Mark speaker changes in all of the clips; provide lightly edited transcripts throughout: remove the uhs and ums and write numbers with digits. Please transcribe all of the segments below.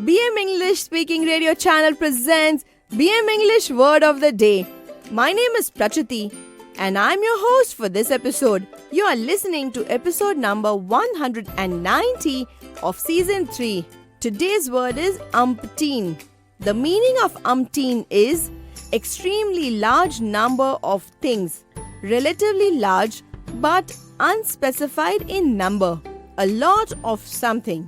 Speaker 1: BM English Speaking Radio Channel presents BM English Word of the Day. My name is Prachati and I'm your host for this episode. You are listening to episode number 190 of season 3. Today's word is umpteen. The meaning of umpteen is extremely large number of things, relatively large but unspecified in number, a lot of something.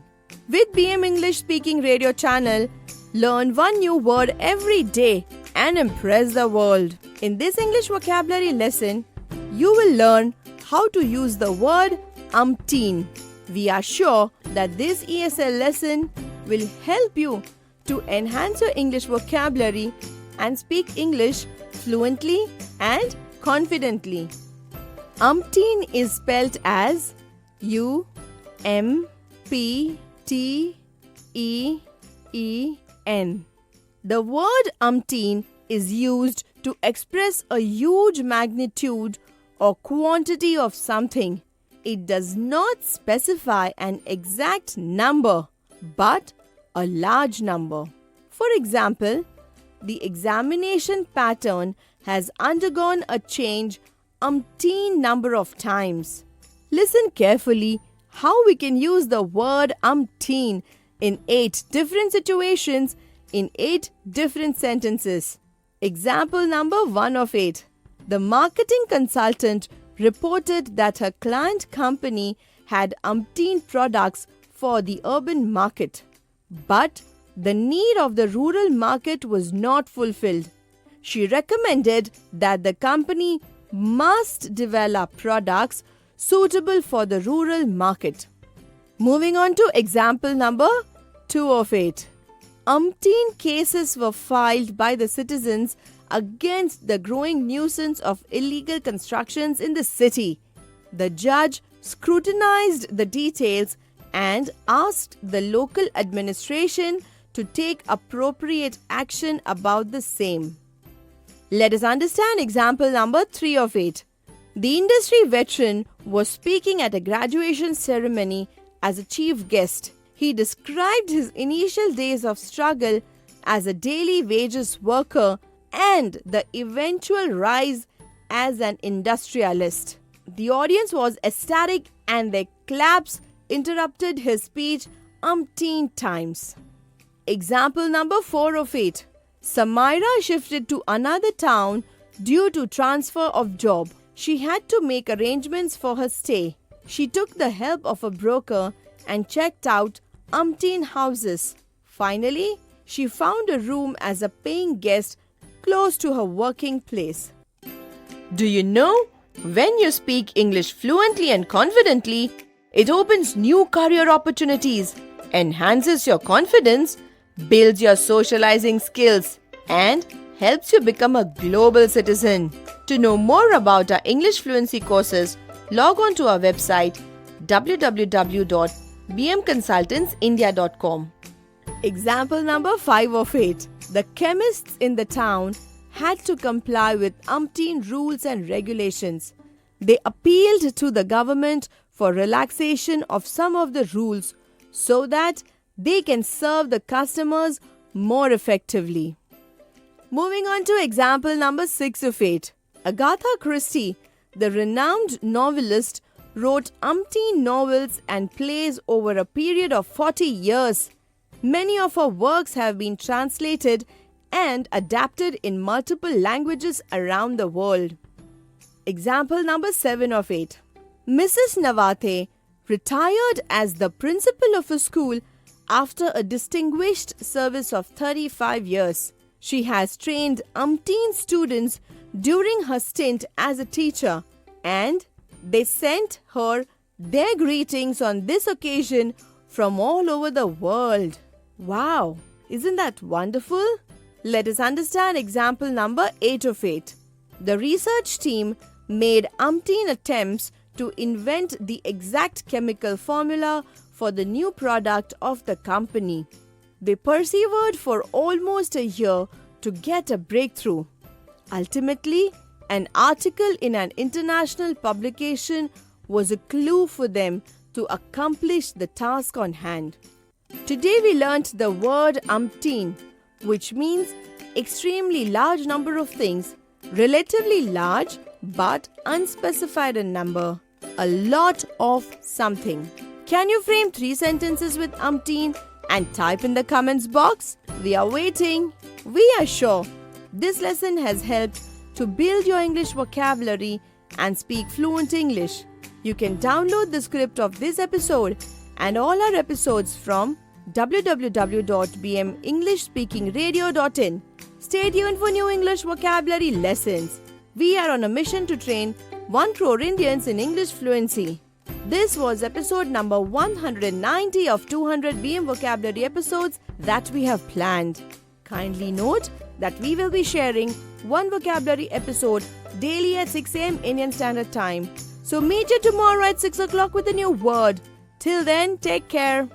Speaker 1: With BM English Speaking Radio Channel, learn one new word every day and impress the world. In this English vocabulary lesson, you will learn how to use the word umpteen. We are sure that this ESL lesson will help you to enhance your English vocabulary and speak English fluently and confidently. Umpteen is spelled as U-M-P-T-E-E-N. The word umpteen is used to express a huge magnitude or quantity of something. It does not specify an exact number, but a large number. For example, the examination pattern has undergone a change umpteen number of times. Listen carefully how we can use the word umpteen in 8 different situations in 8 different sentences. Example number 1 of 8. The marketing consultant reported that her client company had umpteen products for the urban market, but the need of the rural market was not fulfilled. She recommended that the company must develop products suitable for the rural market. Moving on to example number 2 of 8. Umpteen cases were filed by the citizens against the growing nuisance of illegal constructions in the city. The judge scrutinized the details and asked the local administration to take appropriate action about the same. Let us understand example number 3 of 8. The industry veteran was speaking at a graduation ceremony as a chief guest. He described his initial days of struggle as a daily wages worker and the eventual rise as an industrialist. The audience was ecstatic and their claps interrupted his speech umpteen times. Example number 4 of 8. Samira shifted to another town due to transfer of job. She had to make arrangements for her stay. She took the help of a broker and checked out umpteen houses. Finally, she found a room as a paying guest close to her working place. Do you know, when you speak English fluently and confidently, it opens new career opportunities, enhances your confidence, builds your socializing skills, and helps you become a global citizen. To know more about our English fluency courses, log on to our website www.bmconsultantsindia.com. Example number 5 of 8. The chemists in the town had to comply with umpteen rules and regulations. They appealed to the government for relaxation of some of the rules so that they can serve the customers more effectively. Moving on to example number 6 of 8. Agatha Christie, the renowned novelist, wrote umpteen novels and plays over a period of 40 years. Many of her works have been translated and adapted in multiple languages around the world. Example number 7 of 8. Mrs. Nawate retired as the principal of a school after a distinguished service of 35 years. She has trained umpteen students during her stint as a teacher, and they sent her their greetings on this occasion from all over the world. Wow, isn't that wonderful? Let us understand example number 8 of 8. The research team made umpteen attempts to invent the exact chemical formula for the new product of the company. They persevered for almost a year to get a breakthrough. Ultimately, an article in an international publication was a clue for them to accomplish the task on hand. Today we learnt the word umpteen, which means extremely large number of things, relatively large but unspecified in number, a lot of something. Can you frame 3 sentences with umpteen and type in the comments box? We are waiting. We are sure this lesson has helped to build your English vocabulary and speak fluent English. You can download the script of this episode and all our episodes from www.bmenglishspeakingradio.in. Stay tuned for new English vocabulary lessons. We are on a mission to train 1 crore Indians in English fluency. This was episode number 190 of 200 BM vocabulary episodes that we have planned. Kindly note that we will be sharing 1 vocabulary episode daily at 6 a.m. Indian Standard Time. So meet you tomorrow at 6 o'clock with a new word. Till then, take care.